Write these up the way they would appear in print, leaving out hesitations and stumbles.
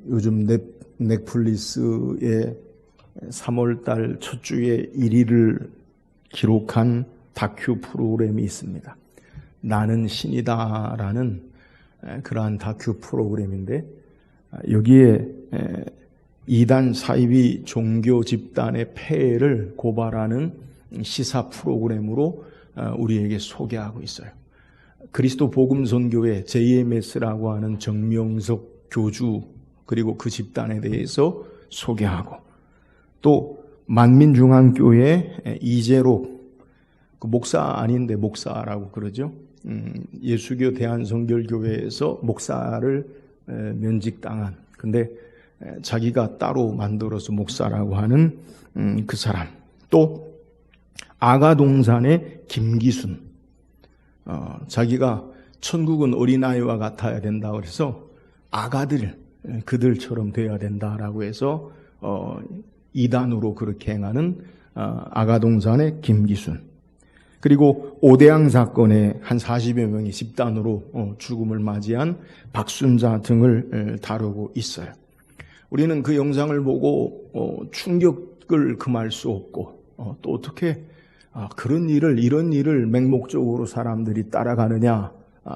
요즘 넷플릭스의 3월달 첫 주에 1위를 기록한 다큐 프로그램이 있습니다. 나는 신이다라는 그러한 다큐 프로그램인데, 여기에 이단 사이비 종교 집단의 폐해를 고발하는 시사 프로그램으로 우리에게 소개하고 있어요. 그리스도 복음 선교회 JMS라고 하는 정명석 교주, 그리고 그 집단에 대해서 소개하고, 또 만민중앙교회 이재록, 그 목사 아닌데 목사라고 그러죠. 예수교 대한성결교회에서 목사를 면직당한, 근데 자기가 따로 만들어서 목사라고 하는 그 사람, 또 아가동산의 김기순, 자기가 천국은 어린아이와 같아야 된다고 해서 아가들, 그들처럼 되어야 된다라고 해서 이단으로 그렇게 행하는 아가동산의 김기순, 그리고 오대양 사건에 한 40여 명이 집단으로 죽음을 맞이한 박순자 등을 다루고 있어요. 우리는 그 영상을 보고 충격을 금할 수 없고, 또 어떻게 이런 일을 맹목적으로 사람들이 따라가느냐,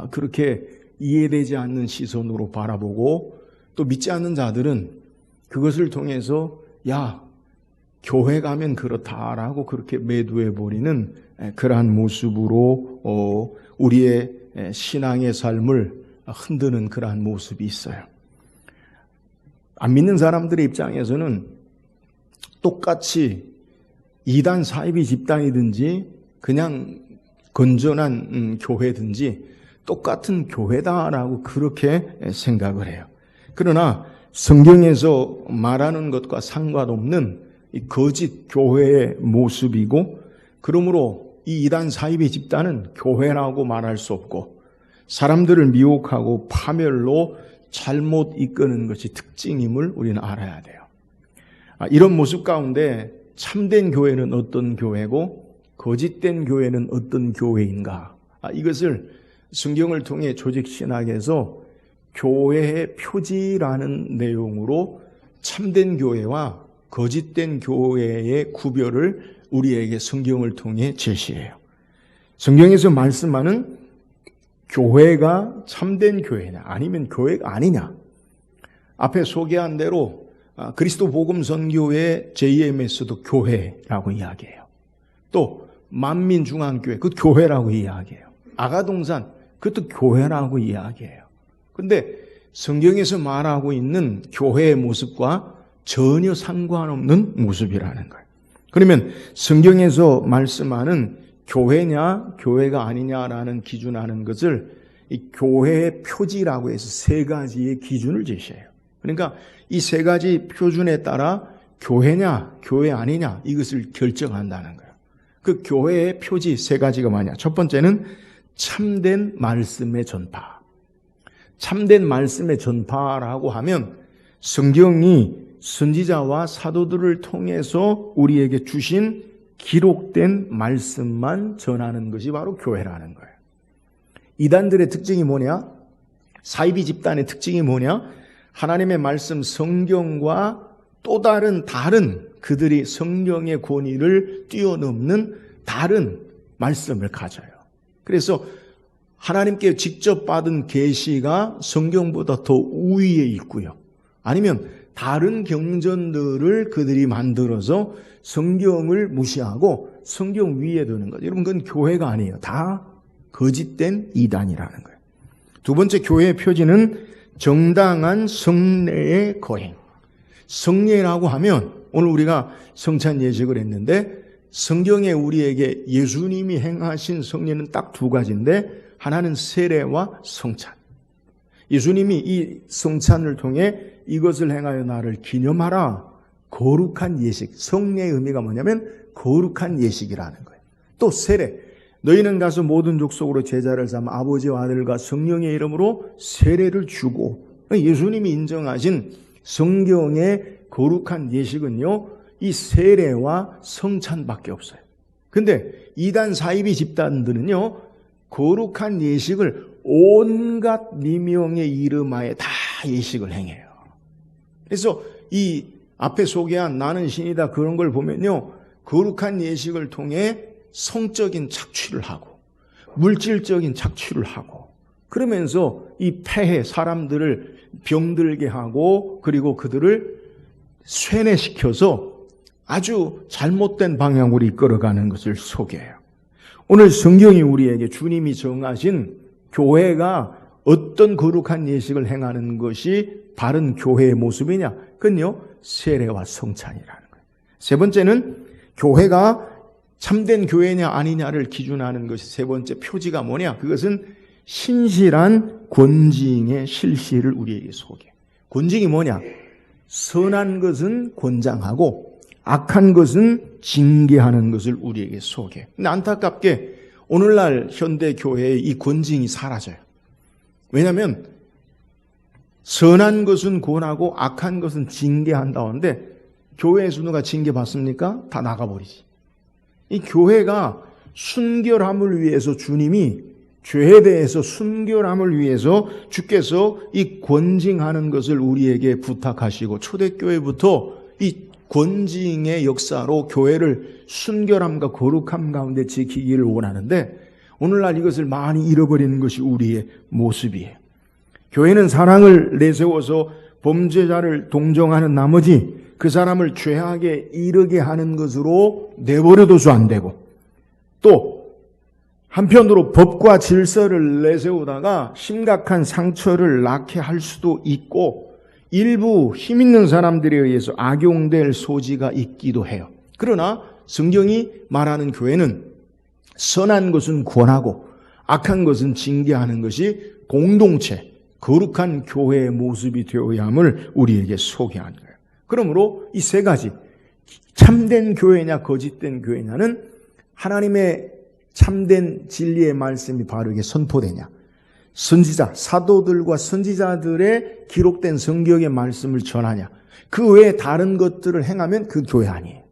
그렇게 이해되지 않는 시선으로 바라보고, 또 믿지 않는 자들은 그것을 통해서 교회 가면 그렇다라고 그렇게 매도해버리는 그러한 모습으로 우리의 신앙의 삶을 흔드는 그러한 모습이 있어요. 안 믿는 사람들의 입장에서는 똑같이 이단 사이비 집단이든지 그냥 건전한 교회든지 똑같은 교회다라고 그렇게 생각을 해요. 그러나 성경에서 말하는 것과 상관없는 이 거짓 교회의 모습이고, 그러므로 이 이단 사이비 집단은 교회라고 말할 수 없고, 사람들을 미혹하고 파멸로 잘못 이끄는 것이 특징임을 우리는 알아야 돼요. 이런 모습 가운데 참된 교회는 어떤 교회고 거짓된 교회는 어떤 교회인가, 이것을 성경을 통해 조직신학에서 교회의 표지라는 내용으로 참된 교회와 거짓된 교회의 구별을 우리에게 성경을 통해 제시해요. 성경에서 말씀하는 교회가 참된 교회냐 아니면 교회가 아니냐, 앞에 소개한 대로 그리스도 복음 선교회 JMS도 교회라고 이야기해요. 또 만민중앙교회, 그 교회라고 이야기해요. 아가동산, 그것도 교회라고 이야기해요. 근데 성경에서 말하고 있는 교회의 모습과 전혀 상관없는 모습이라는 거예요. 그러면 성경에서 말씀하는 교회냐 교회가 아니냐라는 기준하는 것을 이 교회의 표지라고 해서 세 가지의 기준을 제시해요. 그러니까 이 세 가지 표준에 따라 교회냐 교회 아니냐 이것을 결정한다는 거예요. 그 교회의 표지 세 가지가 뭐냐? 첫 번째는 참된 말씀의 전파. 참된 말씀의 전파라고 하면 성경이 선지자와 사도들을 통해서 우리에게 주신 기록된 말씀만 전하는 것이 바로 교회라는 거예요. 이단들의 특징이 뭐냐? 사이비 집단의 특징이 뭐냐? 하나님의 말씀 성경과 또 다른 그들이 성경의 권위를 뛰어넘는 다른 말씀을 가져요. 그래서 하나님께 직접 받은 계시가 성경보다 더 우위에 있고요. 아니면 다른 경전들을 그들이 만들어서 성경을 무시하고 성경 위에 두는 거죠. 여러분, 그건 교회가 아니에요. 다 거짓된 이단이라는 거예요. 두 번째 교회의 표지는 정당한 성례의 거행. 성례라고 하면 오늘 우리가 성찬 예식을 했는데, 성경에 우리에게 예수님이 행하신 성례는 딱 두 가지인데, 하나는 세례와 성찬. 예수님이 이 성찬을 통해 이것을 행하여 나를 기념하라. 거룩한 예식. 성례의 의미가 뭐냐면 거룩한 예식이라는 거예요. 또 세례. 너희는 가서 모든 족속으로 제자를 삼아 아버지와 아들과 성령의 이름으로 세례를 주고. 예수님이 인정하신 성경의 거룩한 예식은요, 이 세례와 성찬밖에 없어요. 근데 이단 사이비 집단들은요, 거룩한 예식을 온갖 미명의 이름하에 다 예식을 행해요. 그래서 이 앞에 소개한 나는 신이다 그런 걸 보면요, 거룩한 예식을 통해 성적인 착취를 하고 물질적인 착취를 하고, 그러면서 이 폐해 사람들을 병들게 하고 그리고 그들을 쇠뇌시켜서 아주 잘못된 방향으로 이끌어가는 것을 소개해요. 오늘 성경이 우리에게 주님이 정하신 교회가 어떤 거룩한 예식을 행하는 것이 바른 교회의 모습이냐? 그건요, 세례와 성찬이라는 거예요. 세 번째는 교회가 참된 교회냐 아니냐를 기준하는 것이 세 번째 표지가 뭐냐? 그것은 신실한 권징의 실시를 우리에게 소개해요. 권징이 뭐냐? 선한 것은 권장하고 악한 것은 징계하는 것을 우리에게 소개해요. 근데 안타깝게 오늘날 현대 교회의 이 권징이 사라져요. 왜냐하면 선한 것은 권하고 악한 것은 징계한다는데 교회에서 누가 징계받습니까? 다 나가버리지. 이 교회가 순결함을 위해서 주님이 죄에 대해서 순결함을 위해서 주께서 이 권징하는 것을 우리에게 부탁하시고 초대교회부터 이 권징의 역사로 교회를 순결함과 거룩함 가운데 지키기를 원하는데 오늘날 이것을 많이 잃어버리는 것이 우리의 모습이에요. 교회는 사랑을 내세워서 범죄자를 동정하는 나머지 그 사람을 죄악에 이르게 하는 것으로 내버려둬서 안 되고, 또 한편으로 법과 질서를 내세우다가 심각한 상처를 낳게 할 수도 있고 일부 힘있는 사람들에 의해서 악용될 소지가 있기도 해요. 그러나 성경이 말하는 교회는 선한 것은 권하고 악한 것은 징계하는 것이 공동체, 거룩한 교회의 모습이 되어야 함을 우리에게 소개하는 거예요. 그러므로 이 세 가지, 참된 교회냐 거짓된 교회냐는 하나님의 참된 진리의 말씀이 바르게 선포되냐, 선지자, 사도들과 선지자들의 기록된 성경의 말씀을 전하냐, 그 외에 다른 것들을 행하면 그 교회 아니에요.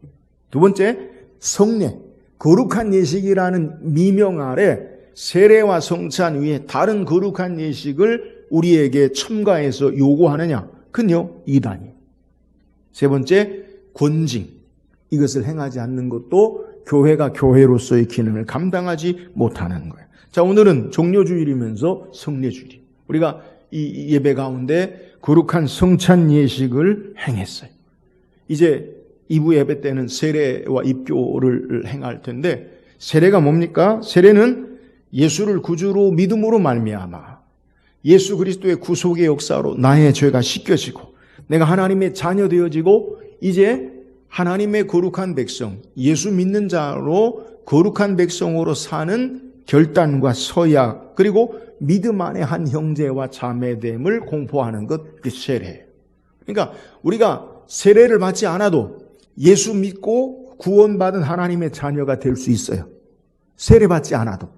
두 번째, 성례, 거룩한 예식이라는 미명 아래 세례와 성찬 위에 다른 거룩한 예식을 우리에게 첨가해서 요구하느냐, 그건요 이단이에요. 세 번째, 권징, 이것을 행하지 않는 것도 교회가 교회로서의 기능을 감당하지 못하는 거예요. 자, 오늘은 종료주일이면서 성례주일, 우리가 이 예배 가운데 거룩한 성찬 예식을 행했어요. 이제 2부 예배 때는 세례와 입교를 행할 텐데, 세례가 뭡니까? 세례는 예수를 구주로 믿음으로 말미암아 예수 그리스도의 구속의 역사로 나의 죄가 씻겨지고 내가 하나님의 자녀 되어지고 이제 하나님의 거룩한 백성, 예수 믿는 자로 거룩한 백성으로 사는 결단과 서약, 그리고 믿음 안에 한 형제와 자매됨을 공포하는 것, 그게 세례예요. 그러니까 우리가 세례를 받지 않아도 예수 믿고 구원받은 하나님의 자녀가 될 수 있어요. 세례 받지 않아도.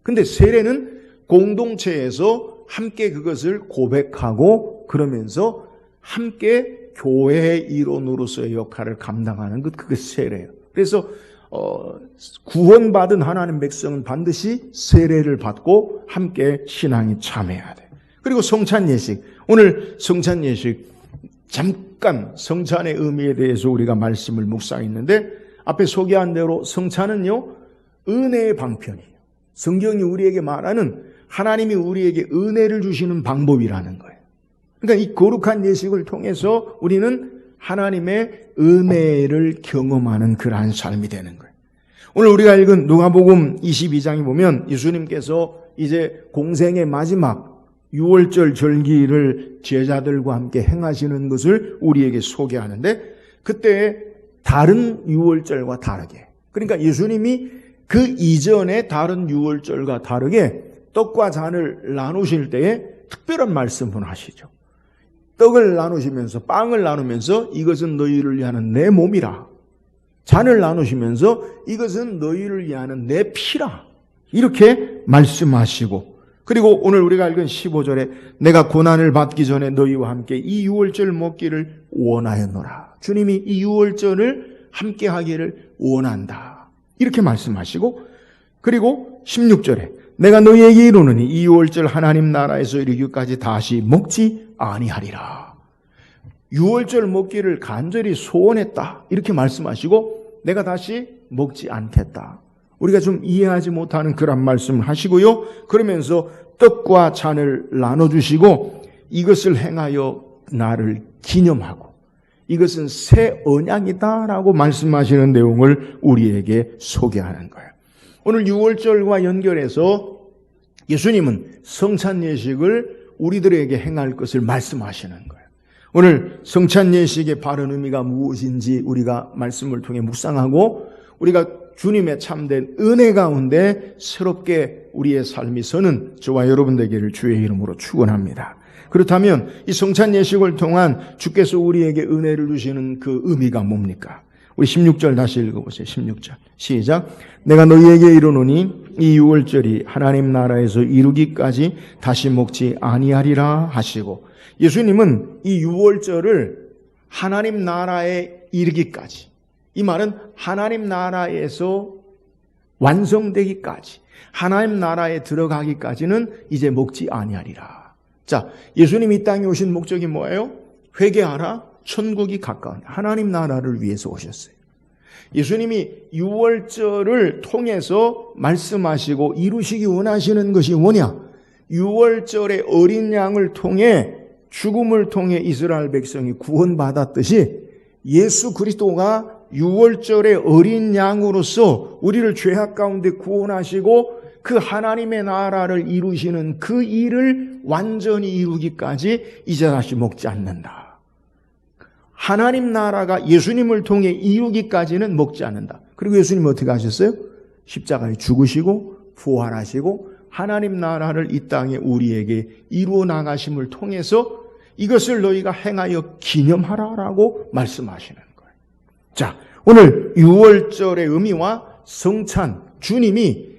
근데 세례는 공동체에서 함께 그것을 고백하고 그러면서 함께 교회의 일원으로서의 역할을 감당하는 것, 그게 세례예요. 그래서 구원받은 하나님 백성은 반드시 세례를 받고 함께 신앙에 참여해야 돼요. 그리고 성찬 예식, 오늘 성찬 예식 잠깐 성찬의 의미에 대해서 우리가 말씀을 묵상했는데, 앞에 소개한 대로 성찬은요 은혜의 방편이에요. 성경이 우리에게 말하는 하나님이 우리에게 은혜를 주시는 방법이라는 거예요. 그러니까 이 거룩한 예식을 통해서 우리는 하나님의 은혜를 경험하는 그러한 삶이 되는 거예요. 오늘 우리가 읽은 누가복음 22장에 보면 예수님께서 이제 공생의 마지막 유월절 절기를 제자들과 함께 행하시는 것을 우리에게 소개하는데, 그때 다른 유월절과 다르게, 그러니까 예수님이 그 이전의 다른 유월절과 다르게 떡과 잔을 나누실 때에 특별한 말씀을 하시죠. 떡을 나누시면서, 빵을 나누면서 이것은 너희를 위하는 내 몸이라, 잔을 나누시면서 이것은 너희를 위하는 내 피라, 이렇게 말씀하시고, 그리고 오늘 우리가 읽은 15절에 내가 고난을 받기 전에 너희와 함께 이 유월절 먹기를 원하였노라. 주님이 이 유월절을 함께 하기를 원한다, 이렇게 말씀하시고, 그리고 16절에 내가 너희에게 이르노니 이 유월절 하나님 나라에서 이르기까지 다시 먹지 아니하리라. 유월절 먹기를 간절히 소원했다 이렇게 말씀하시고 내가 다시 먹지 않겠다. 우리가 좀 이해하지 못하는 그런 말씀을 하시고요. 그러면서 떡과 잔을 나눠주시고 이것을 행하여 나를 기념하고 이것은 새 언약이다라고 말씀하시는 내용을 우리에게 소개하는 거예요. 오늘 유월절과 연결해서 예수님은 성찬 예식을 우리들에게 행할 것을 말씀하시는 거예요. 오늘 성찬 예식의 바른 의미가 무엇인지 우리가 말씀을 통해 묵상하고 우리가 주님의 참된 은혜 가운데 새롭게 우리의 삶이 서는 저와 여러분 되기를 주의 이름으로 축원합니다. 그렇다면 이 성찬 예식을 통한 주께서 우리에게 은혜를 주시는 그 의미가 뭡니까? 우리 16절 다시 읽어보세요. 16절 시작. 내가 너희에게 이르노니 이 유월절이 하나님 나라에서 이루기까지 다시 먹지 아니하리라 하시고 예수님은 이 유월절을 하나님 나라에 이르기까지 이 말은 하나님 나라에서 완성되기까지 하나님 나라에 들어가기까지는 이제 먹지 아니하리라. 자, 예수님이 이 땅에 오신 목적이 뭐예요? 회개하라. 천국이 가까운 하나님 나라를 위해서 오셨어요. 예수님이 유월절을 통해서 말씀하시고 이루시기 원하시는 것이 뭐냐? 유월절의 어린 양을 통해 죽음을 통해 이스라엘 백성이 구원받았듯이 예수 그리스도가 유월절의 어린 양으로서 우리를 죄악 가운데 구원하시고 그 하나님의 나라를 이루시는 그 일을 완전히 이루기까지 이제 다시 먹지 않는다. 하나님 나라가 예수님을 통해 이루기까지는 먹지 않는다. 그리고 예수님은 어떻게 하셨어요? 십자가에 죽으시고 부활하시고 하나님 나라를 이 땅에 우리에게 이루어 나가심을 통해서 이것을 너희가 행하여 기념하라라고 말씀하시는 거예요. 자, 오늘 유월절의 의미와 성찬, 주님이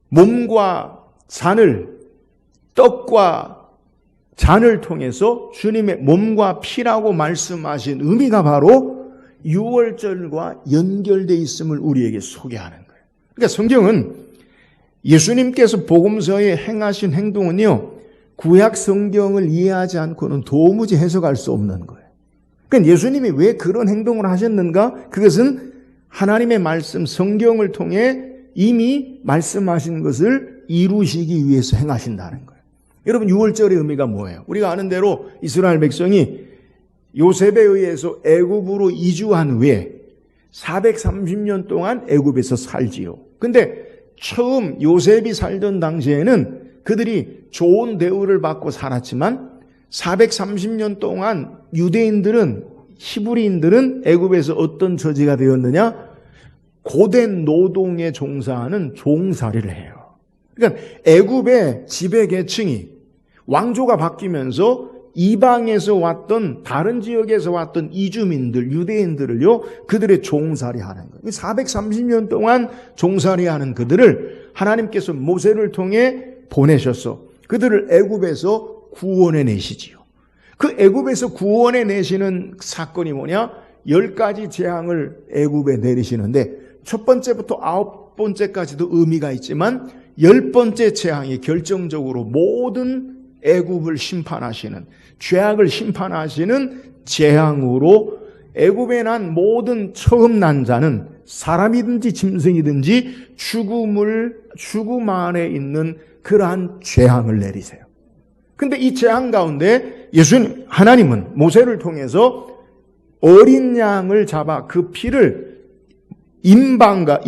몸과 잔을, 떡과 잔을 통해서 주님의 몸과 피라고 말씀하신 의미가 바로 유월절과 연결되어 있음을 우리에게 소개하는 거예요. 그러니까 성경은 예수님께서 복음서에 행하신 행동은요, 구약 성경을 이해하지 않고는 도무지 해석할 수 없는 거예요. 그러니까 예수님이 왜 그런 행동을 하셨는가? 그것은 하나님의 말씀, 성경을 통해 이미 말씀하신 것을 이루시기 위해서 행하신다는 거예요. 여러분, 유월절의 의미가 뭐예요? 우리가 아는 대로 이스라엘 백성이 요셉에 의해서 애굽으로 이주한 후에 430년 동안 애굽에서 살지요. 근데 처음 요셉이 살던 당시에는 그들이 좋은 대우를 받고 살았지만 430년 동안 유대인들은, 히브리인들은 애굽에서 어떤 처지가 되었느냐? 고된 노동에 종사하는 종살이를 해요. 그러니까 애굽의 지배 계층이 왕조가 바뀌면서 이방에서 왔던, 다른 지역에서 왔던 이주민들, 유대인들을요, 그들의 종살이하는 거예요. 430년 동안 종살이하는 그들을 하나님께서 모세를 통해 보내셔서 그들을 애굽에서 구원해 내시지요. 그 애굽에서 구원해 내시는 사건이 뭐냐? 10가지 재앙을 애굽에 내리시는데 첫 번째부터 9번째까지도 의미가 있지만 10번째 재앙이 결정적으로 모든 애굽을 심판하시는, 죄악을 심판하시는 재앙으로 애굽에 난 모든 처음 난 자는 사람이든지 짐승이든지 죽음 안에 있는 그러한 재앙을 내리세요. 근데 이 재앙 가운데 예수님, 하나님은 모세를 통해서 어린 양을 잡아 그 피를 임방과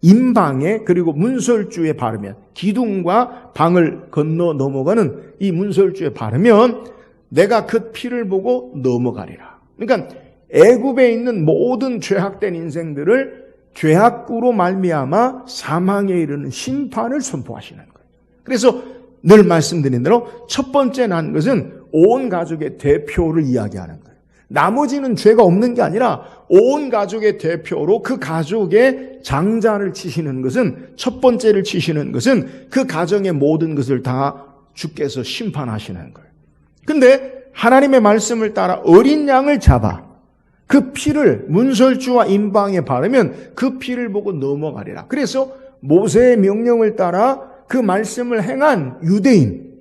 임방에 그리고 문설주에 바르면, 기둥과 방을 건너 넘어가는 이 문설주에 바르면 내가 그 피를 보고 넘어가리라. 그러니까 애굽에 있는 모든 죄악된 인생들을 죄악으로 말미암아 사망에 이르는 심판을 선포하시는 거예요. 그래서 늘 말씀드린 대로 첫 번째 난 것은 온 가족의 대표를 이야기하는 거예요. 나머지는 죄가 없는 게 아니라 온 가족의 대표로 그 가족의 장자를 치시는 것은, 첫 번째를 치시는 것은 그 가정의 모든 것을 다 주께서 심판하시는 거예요. 근데 하나님의 말씀을 따라 어린 양을 잡아 그 피를 문설주와 임방에 바르면 그 피를 보고 넘어가리라. 그래서 모세의 명령을 따라 그 말씀을 행한 유대인,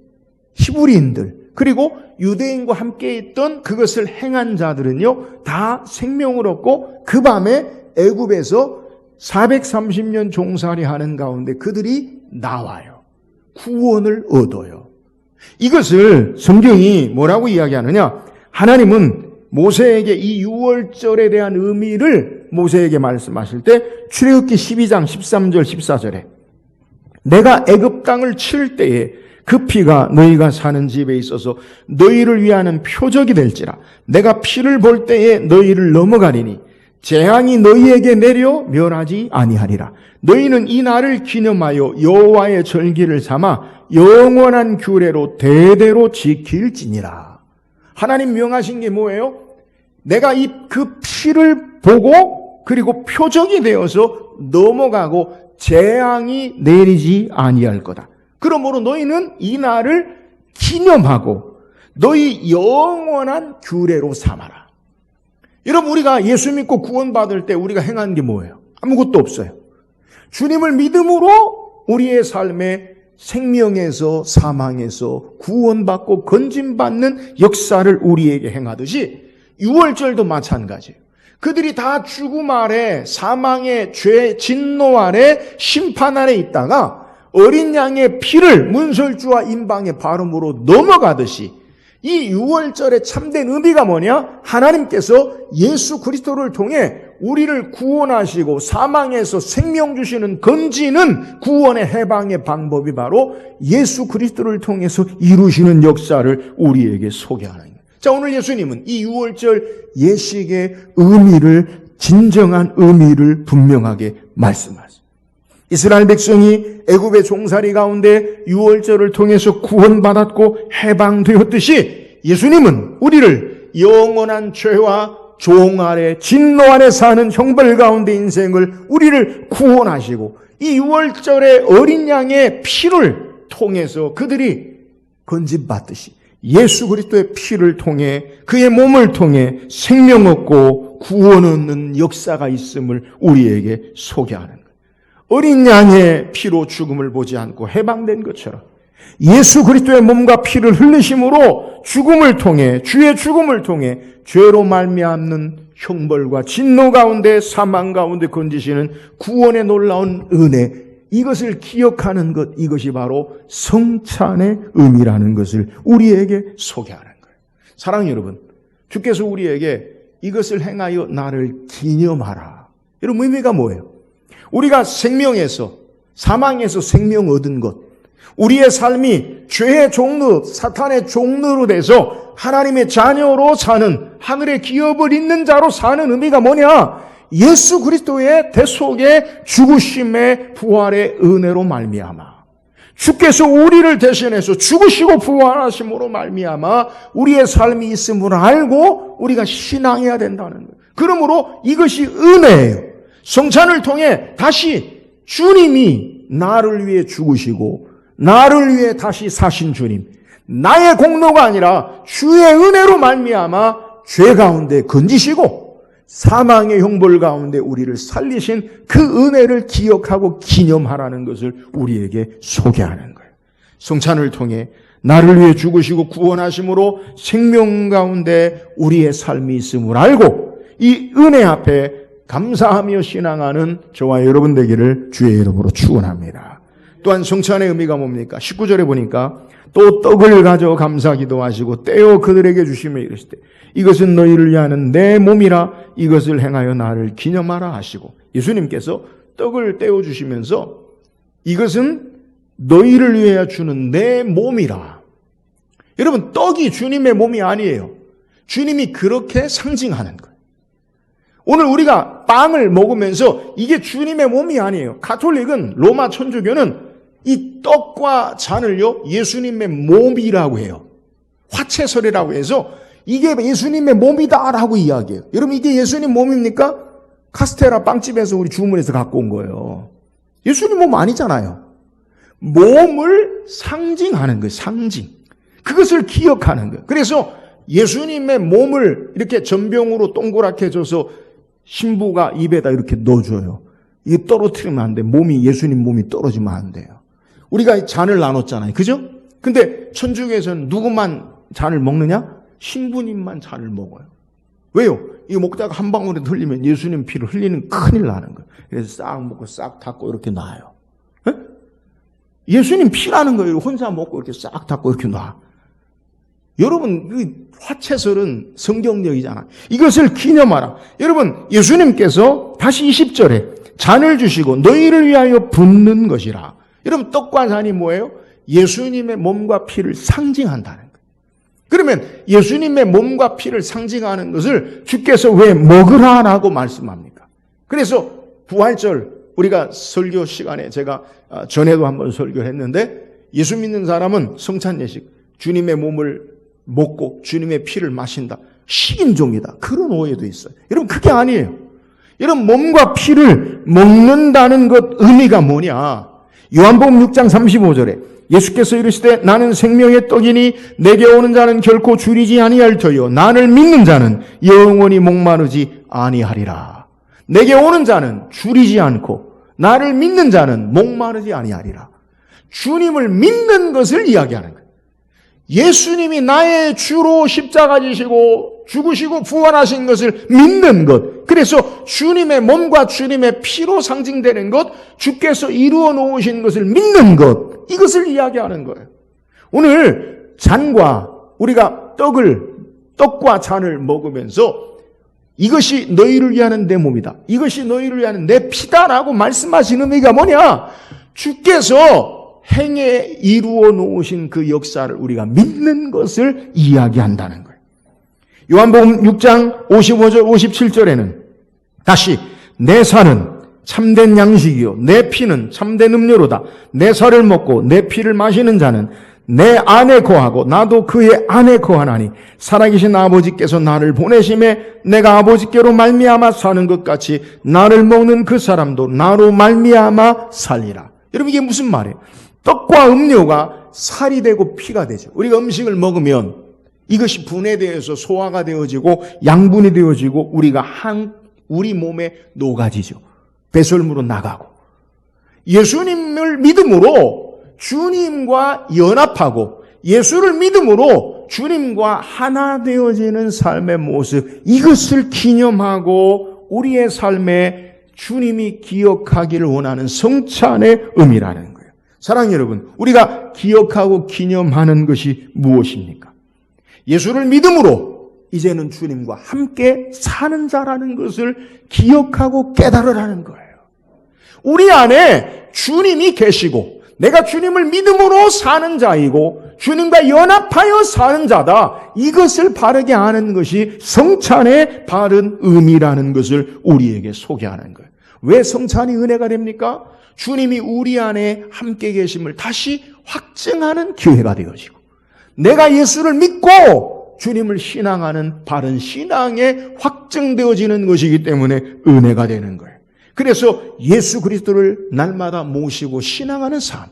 히브리인들, 그리고 유대인과 함께 있던 그것을 행한 자들은요, 다 생명을 얻고 그 밤에 애굽에서 430년 종살이 하는 가운데 그들이 나와요. 구원을 얻어요. 이것을 성경이 뭐라고 이야기하느냐? 하나님은 모세에게 이 유월절에 대한 의미를 모세에게 말씀하실 때 출애굽기 12장 13절 14절에 내가 애굽 땅을 칠 때에 그 피가 너희가 사는 집에 있어서 너희를 위하는 표적이 될지라 내가 피를 볼 때에 너희를 넘어가리니 재앙이 너희에게 내려 멸하지 아니하리라. 너희는 이 날을 기념하여 여호와의 절기를 삼아 영원한 규례로 대대로 지킬지니라. 하나님 명하신 게 뭐예요? 내가 그 피를 보고 그리고 표적이 되어서 넘어가고 재앙이 내리지 아니할 거다. 그러므로 너희는 이 날을 기념하고 너희 영원한 규례로 삼아라. 여러분, 우리가 예수 믿고 구원받을 때 우리가 행한 게 뭐예요? 아무것도 없어요. 주님을 믿음으로 우리의 삶에 생명에서 사망에서 구원받고 건짐받는 역사를 우리에게 행하듯이 유월절도 마찬가지예요. 그들이 다 죽음 아래 사망의 죄 진노 아래 심판 아래 있다가 어린 양의 피를 문설주와 임방의 발음으로 넘어가듯이 이 유월절의 참된 의미가 뭐냐? 하나님께서 예수 그리스도를 통해 우리를 구원하시고 사망에서 생명 주시는 건지는 구원의 해방의 방법이 바로 예수 그리스도를 통해서 이루시는 역사를 우리에게 소개하는 거예요. 자, 오늘 예수님은 이 유월절 예식의 의미를, 진정한 의미를 분명하게 말씀하세요. 이스라엘 백성이 애굽의 종살이 가운데 유월절을 통해서 구원받았고 해방되었듯이 예수님은 우리를 영원한 죄와 종 아래 진노 아래 사는 형벌 가운데 인생을 우리를 구원하시고 이 유월절의 어린 양의 피를 통해서 그들이 건짐받듯이 예수 그리스도의 피를 통해 그의 몸을 통해 생명 얻고 구원 얻는 역사가 있음을 우리에게 소개하는 거예요. 어린 양의 피로 죽음을 보지 않고 해방된 것처럼 예수 그리스도의 몸과 피를 흘리심으로 죽음을 통해 주의 죽음을 통해 죄로 말미암는 형벌과 진노 가운데 사망 가운데 건지시는 구원의 놀라운 은혜, 이것을 기억하는 것, 이것이 바로 성찬의 의미라는 것을 우리에게 소개하는 거예요. 사랑하는 여러분, 주께서 우리에게 이것을 행하여 나를 기념하라. 이런 의미가 뭐예요? 우리가 생명에서 사망에서 생명 얻은 것, 우리의 삶이 죄의 종로, 사탄의 종로로 돼서 하나님의 자녀로 사는, 하늘의 기업을 잇는 자로 사는 의미가 뭐냐? 예수 그리스도의 대속의 죽으심의 부활의 은혜로 말미암아 주께서 우리를 대신해서 죽으시고 부활하심으로 말미암아 우리의 삶이 있음을 알고 우리가 신앙해야 된다는 거예요. 그러므로 이것이 은혜예요. 성찬을 통해 다시 주님이 나를 위해 죽으시고 나를 위해 다시 사신 주님, 나의 공로가 아니라 주의 은혜로 말미암아 죄 가운데 건지시고 사망의 형벌 가운데 우리를 살리신 그 은혜를 기억하고 기념하라는 것을 우리에게 소개하는 거예요. 성찬을 통해 나를 위해 죽으시고 구원하심으로 생명 가운데 우리의 삶이 있음을 알고 이 은혜 앞에 감사하며 신앙하는 저와 여러분 되기를 주의 이름으로 축원합니다. 또한 성찬의 의미가 뭡니까? 19절에 보니까 또 떡을 가져 감사 기도하시고 떼어 그들에게 주시며 이르시되 이것은 너희를 위하는 내 몸이라 이것을 행하여 나를 기념하라 하시고 예수님께서 떡을 떼어 주시면서 이것은 너희를 위하여 주는 내 몸이라. 여러분, 떡이 주님의 몸이 아니에요. 주님이 그렇게 상징하는 거예요. 오늘 우리가 빵을 먹으면서 이게 주님의 몸이 아니에요. 가톨릭은, 로마 천주교는 이 떡과 잔을요 예수님의 몸이라고 해요. 화채설이라고 해서 이게 예수님의 몸이다라고 이야기해요. 여러분, 이게 예수님 몸입니까? 카스테라 빵집에서 우리 주문해서 갖고 온 거예요. 예수님 몸 아니잖아요. 몸을 상징하는 거예요. 상징. 그것을 기억하는 거예요. 그래서 예수님의 몸을 이렇게 전병으로 동그랗게 줘서 신부가 입에다 이렇게 넣어줘요. 이게 떨어뜨리면 안 돼. 예수님 몸이 떨어지면 안 돼요. 우리가 잔을 나눴잖아요. 그죠? 근데 천주교에서는 누구만 잔을 먹느냐? 신부님만 잔을 먹어요. 왜요? 이거 먹다가 한 방울이 흘리면 예수님 피를 흘리는 큰일 나는 거예요. 그래서 싹 먹고 싹 닦고 이렇게 놔요. 에? 예수님 피라는 거예요. 혼자 먹고 이렇게 싹 닦고 이렇게 놔. 여러분, 그 화채설은 성경적이잖아. 이것을 기념하라. 여러분, 예수님께서 다시 20절에 잔을 주시고 너희를 위하여 붓는 것이라. 여러분, 떡과 잔이 뭐예요? 예수님의 몸과 피를 상징한다는 거예요. 그러면 예수님의 몸과 피를 상징하는 것을 주께서 왜 먹으라라고 말씀합니까? 그래서 부활절 우리가 설교 시간에 제가 전에도 한번 설교를 했는데 예수 믿는 사람은 성찬 예식, 주님의 몸을 먹고 주님의 피를 마신다. 식인종이다. 그런 오해도 있어요. 여러분 그게 아니에요. 여러분 몸과 피를 먹는다는 것 의미가 뭐냐? 요한복음 6장 35절에 예수께서 이르시되 나는 생명의 떡이니 내게 오는 자는 결코 줄이지 아니할 터요 나를 믿는 자는 영원히 목마르지 아니하리라. 내게 오는 자는 줄이지 않고 나를 믿는 자는 목마르지 아니하리라. 주님을 믿는 것을 이야기하는 거예요. 예수님이 나의 주로 십자가 지시고 죽으시고 부활하신 것을 믿는 것. 그래서 주님의 몸과 주님의 피로 상징되는 것, 주께서 이루어 놓으신 것을 믿는 것. 이것을 이야기하는 거예요. 오늘 잔과 우리가 떡과 잔을 먹으면서 이것이 너희를 위하는 내 몸이다. 이것이 너희를 위하는 내 피다라고 말씀하시는 의미가 뭐냐? 주께서 행에 이루어 놓으신 그 역사를 우리가 믿는 것을 이야기한다는 거예요. 요한복음 6장 55절 57절에는 다시 내 살은 참된 양식이요 내 피는 참된 음료로다. 내 살을 먹고 내 피를 마시는 자는 내 안에 거하고 나도 그의 안에 거하나니 살아계신 아버지께서 나를 보내심에 내가 아버지께로 말미암아 사는 것 같이 나를 먹는 그 사람도 나로 말미암아 살리라. 여러분 이게 무슨 말이에요? 떡과 음료가 살이 되고 피가 되죠. 우리가 음식을 먹으면 이것이 분해되어서 소화가 되어지고 양분이 되어지고 우리 몸에 녹아지죠. 배설물로 나가고. 예수님을 믿음으로 주님과 연합하고 예수를 믿음으로 주님과 하나 되어지는 삶의 모습, 이것을 기념하고 우리의 삶에 주님이 기억하기를 원하는 성찬의 의미라는 거예요. 사랑하는 여러분, 우리가 기억하고 기념하는 것이 무엇입니까? 예수를 믿음으로 이제는 주님과 함께 사는 자라는 것을 기억하고 깨달으라는 거예요. 우리 안에 주님이 계시고 내가 주님을 믿음으로 사는 자이고 주님과 연합하여 사는 자다. 이것을 바르게 아는 것이 성찬의 바른 의미라는 것을 우리에게 소개하는 거예요. 왜 성찬이 은혜가 됩니까? 주님이 우리 안에 함께 계심을 다시 확증하는 기회가 되어지고 내가 예수를 믿고 주님을 신앙하는 바른 신앙에 확증되어지는 것이기 때문에 은혜가 되는 거예요. 그래서 예수 그리스도를 날마다 모시고 신앙하는 삶,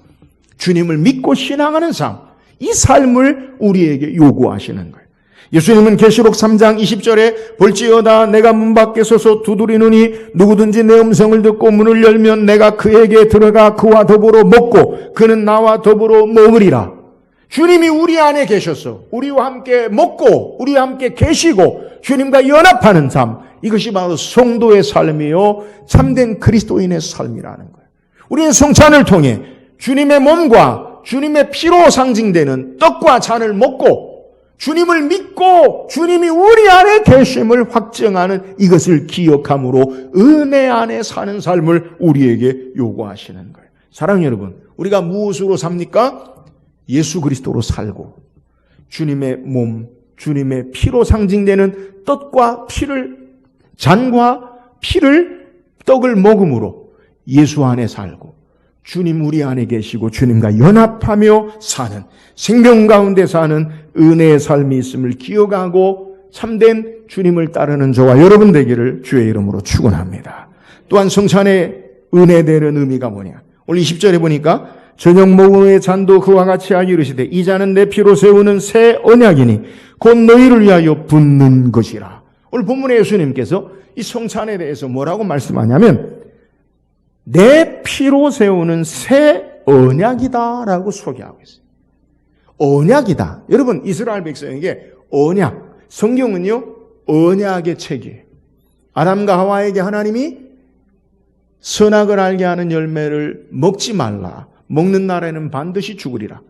주님을 믿고 신앙하는 삶, 이 삶을 우리에게 요구하시는 거예요. 예수님은 계시록 3장 20절에 볼지어다 내가 문 밖에 서서 두드리노니 누구든지 내 음성을 듣고 문을 열면 내가 그에게 들어가 그와 더불어 먹고 그는 나와 더불어 먹으리라. 주님이 우리 안에 계셔서 우리와 함께 먹고 우리와 함께 계시고 주님과 연합하는 삶, 이것이 바로 성도의 삶이요 참된 그리스도인의 삶이라는 거예요. 우리는 성찬을 통해 주님의 몸과 주님의 피로 상징되는 떡과 잔을 먹고 주님을 믿고 주님이 우리 안에 계심을 확증하는 이것을 기억함으로 은혜 안에 사는 삶을 우리에게 요구하시는 거예요. 사랑하는 여러분, 우리가 무엇으로 삽니까? 예수 그리스도로 살고 주님의 몸, 주님의 피로 상징되는 떡과 피를, 잔과 피를, 떡을 먹음으로 예수 안에 살고 주님 우리 안에 계시고 주님과 연합하며 사는, 생명 가운데 사는 은혜의 삶이 있음을 기억하고 참된 주님을 따르는 저와 여러분 되기를 주의 이름으로 축원합니다. 또한 성찬의 은혜되는 의미가 뭐냐? 오늘 20절에 보니까 저녁 먹음의 잔도 그와 같이 하기 이르시되 이 잔은 내 피로 세우는 새 언약이니 곧 너희를 위하여 붓는 것이라. 오늘 본문에 예수님께서 이 성찬에 대해서 뭐라고 말씀하냐면 내 피로 세우는 새 언약이다라고 소개하고 있어요. 언약이다. 여러분, 이스라엘 백성에게 언약, 성경은요 언약의 책이에요. 아담과 하와에게 하나님이 선악을 알게 하는 열매를 먹지 말라. 먹는 날에는 반드시 죽으리라.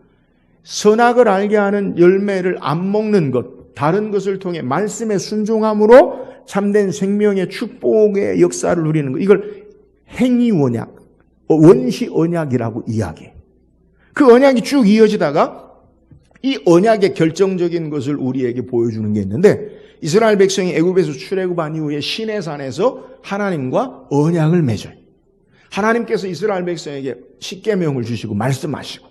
선악을 알게 하는 열매를 안 먹는 것, 다른 것을 통해 말씀에 순종함으로 참된 생명의 축복의 역사를 누리는 것, 이걸 행위 언약, 원시 언약이라고 이야기해요. 그 언약이 쭉 이어지다가 이 언약의 결정적인 것을 우리에게 보여주는 게 있는데, 이스라엘 백성이 애굽에서 출애굽한 이후에 시내산에서 하나님과 언약을 맺어요. 하나님께서 이스라엘 백성에게 십계명을 주시고 말씀하시고,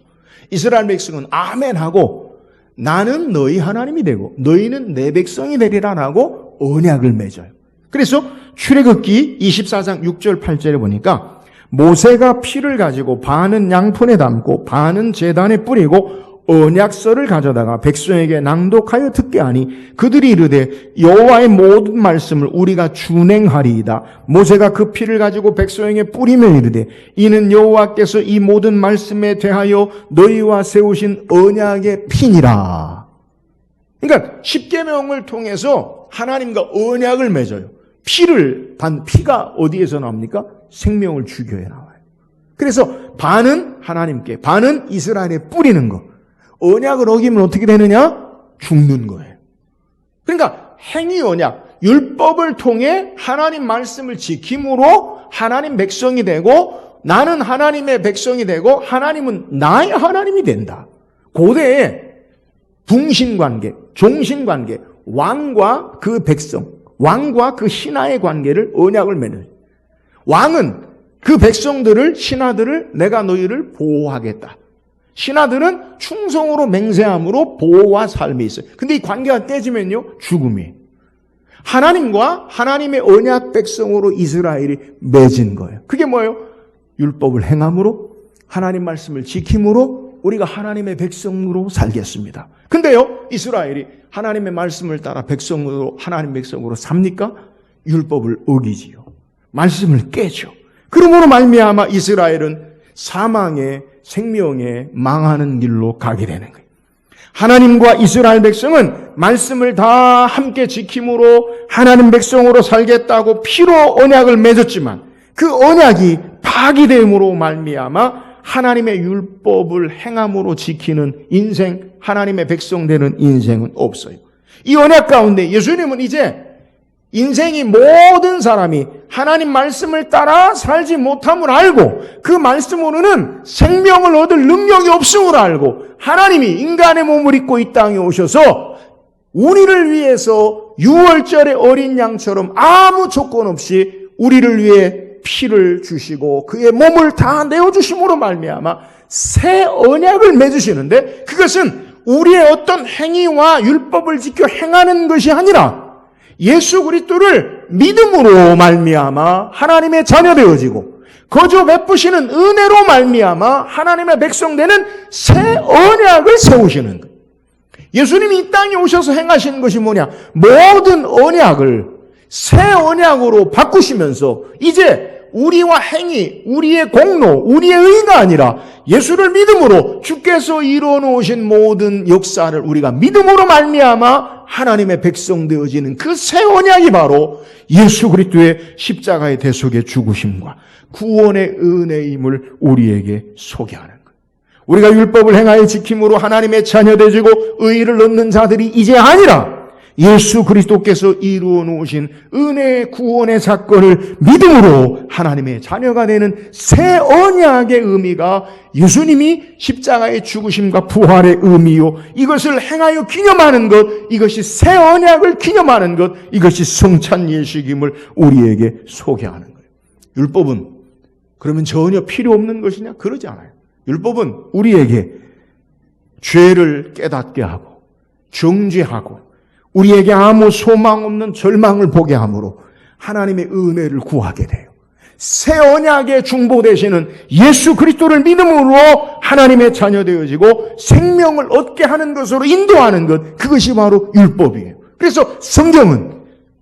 이스라엘 백성은 아멘하고 나는 너희 하나님이 되고 너희는 내 백성이 되리라라고 언약을 맺어요. 그래서 출애굽기 24장 6절 8절에 보니까 모세가 피를 가지고 반은 양푼에 담고 반은 제단에 뿌리고 언약서를 가져다가 백성에게 낭독하여 듣게 하니 그들이 이르되 여호와의 모든 말씀을 우리가 준행하리이다. 모세가 그 피를 가지고 백성에게 뿌리며 이르되 이는 여호와께서 이 모든 말씀에 대하여 너희와 세우신 언약의 피니라. 그러니까 십계명을 통해서 하나님과 언약을 맺어요. 피가 어디에서 나옵니까? 생명을 주교에 나와요. 그래서 반은 하나님께, 반은 이스라엘에 뿌리는 것. 언약을 어기면 어떻게 되느냐? 죽는 거예요. 그러니까 행위 언약, 율법을 통해 하나님 말씀을 지킴으로 하나님 백성이 되고 나는 하나님의 백성이 되고 하나님은 나의 하나님이 된다. 고대에 붕신관계, 종신관계, 왕과 그 백성, 왕과 그 신하의 관계를 언약을 맺어요. 왕은 그 백성들을, 신하들을 내가 너희를 보호하겠다. 신하들은 충성으로 맹세함으로 보호와 삶이 있어요. 근데 이 관계가 깨지면요, 죽음이에요. 하나님과 하나님의 언약 백성으로 이스라엘이 맺은 거예요. 그게 뭐예요? 율법을 행함으로, 하나님 말씀을 지킴으로 우리가 하나님의 백성으로 살겠습니다. 근데요, 이스라엘이 하나님의 말씀을 따라 백성으로, 하나님 백성으로 삽니까? 율법을 어기지요. 말씀을 깨죠. 그러므로 말미암아 이스라엘은 사망에, 생명에, 망하는 길로 가게 되는 거예요. 하나님과 이스라엘 백성은 말씀을 다 함께 지킴으로 하나님 백성으로 살겠다고 피로 언약을 맺었지만 그 언약이 파기됨으로 말미암아 하나님의 율법을 행함으로 지키는 인생, 하나님의 백성 되는 인생은 없어요. 이 언약 가운데 예수님은 이제 인생이 모든 사람이 하나님 말씀을 따라 살지 못함을 알고 그 말씀으로는 생명을 얻을 능력이 없음을 알고 하나님이 인간의 몸을 입고 이 땅에 오셔서 우리를 위해서 유월절의 어린 양처럼 아무 조건 없이 우리를 위해 피를 주시고 그의 몸을 다 내어주심으로 말미암아 새 언약을 맺으시는데 그것은 우리의 어떤 행위와 율법을 지켜 행하는 것이 아니라 예수 그리스도를 믿음으로 말미암아 하나님의 자녀 되어지고 거저 베푸시는 은혜로 말미암아 하나님의 백성 되는 새 언약을 세우시는 거예요. 예수님이 이 땅에 오셔서 행하시는 것이 뭐냐? 모든 언약을 새 언약으로 바꾸시면서 이제 우리와 행위, 우리의 공로, 우리의 의가 아니라 예수를 믿음으로 주께서 이루어 놓으신 모든 역사를 우리가 믿음으로 말미암아 하나님의 백성 되어지는 그 새 언약이 바로 예수 그리스도의 십자가의 대속의 죽으심과 구원의 은혜임을 우리에게 소개하는 거예요. 우리가 율법을 행하여 지킴으로 하나님의 자녀 되지고 의를 얻는 자들이 이제 아니라 예수 그리스도께서 이루어 놓으신 은혜의 구원의 사건을 믿음으로 하나님의 자녀가 되는 새 언약의 의미가 예수님이 십자가의 죽으심과 부활의 의미요. 이것을 행하여 기념하는 것, 이것이 새 언약을 기념하는 것, 이것이 성찬 예식임을 우리에게 소개하는 거예요. 율법은 그러면 전혀 필요 없는 것이냐? 그러지 않아요. 율법은 우리에게 죄를 깨닫게 하고 정죄하고 우리에게 아무 소망 없는 절망을 보게 함으로 하나님의 은혜를 구하게 돼요. 새 언약의 중보 되시는 예수 그리스도를 믿음으로 하나님의 자녀 되어지고 생명을 얻게 하는 것으로 인도하는 것, 그것이 바로 율법이에요. 그래서 성경은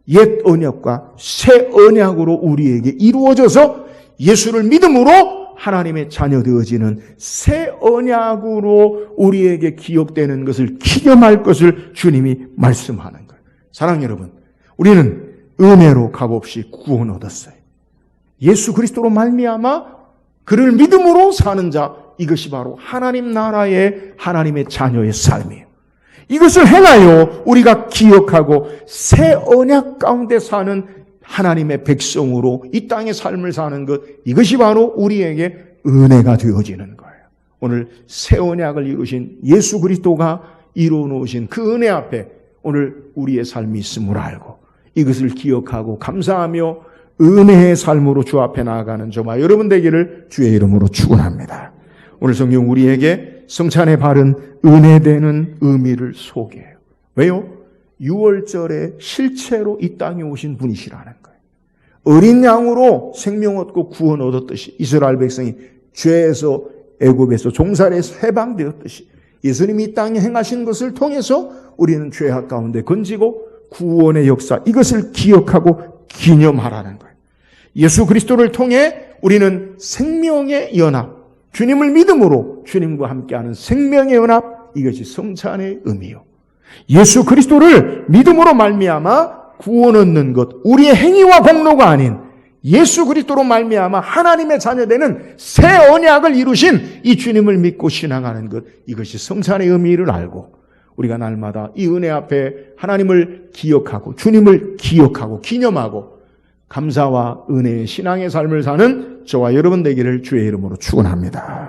옛 언약과 새 언약으로 우리에게 이루어져서 예수를 믿음으로 하나님의 자녀 되어지는 새 언약으로 우리에게 기억되는 것을 기념할 것을 주님이 말씀하는 거예요. 사랑하는 여러분, 우리는 은혜로 값없이 구원 얻었어요. 예수 그리스도로 말미암아 그를 믿음으로 사는 자, 이것이 바로 하나님 나라의 하나님의 자녀의 삶이에요. 이것을 행하여 우리가 기억하고 새 언약 가운데 사는 하나님의 백성으로 이 땅의 삶을 사는 것, 이것이 바로 우리에게 은혜가 되어지는 거예요. 오늘 새 언약을 이루신 예수 그리스도가 이루어 놓으신 그 은혜 앞에 오늘 우리의 삶이 있음을 알고 이것을 기억하고 감사하며 은혜의 삶으로 주 앞에 나아가는 저와 여러분 되기를 주의 이름으로 축원합니다. 오늘 성경 우리에게 성찬의 바른 은혜되는 의미를 소개해요. 왜요? 6월절에 실체로 이 땅에 오신 분이시라는 거예요. 어린 양으로 생명 얻고 구원 얻었듯이 이스라엘 백성이 죄에서 애굽에서 종살이에서 해방되었듯이 예수님이 이 땅에 행하신 것을 통해서 우리는 죄악 가운데 건지고 구원의 역사, 이것을 기억하고 기념하라는 거예요. 예수 그리스도를 통해 우리는 생명의 연합, 주님을 믿음으로 주님과 함께하는 생명의 연합, 이것이 성찬의 의미요. 예수 그리스도를 믿음으로 말미암아 구원 얻는 것, 우리의 행위와 공로가 아닌 예수 그리스도로 말미암아 하나님의 자녀되는 새 언약을 이루신 이 주님을 믿고 신앙하는 것, 이것이 성찬의 의미를 알고 우리가 날마다 이 은혜 앞에 하나님을 기억하고 주님을 기억하고 기념하고 감사와 은혜의 신앙의 삶을 사는 저와 여러분 되기를 주의 이름으로 축원합니다.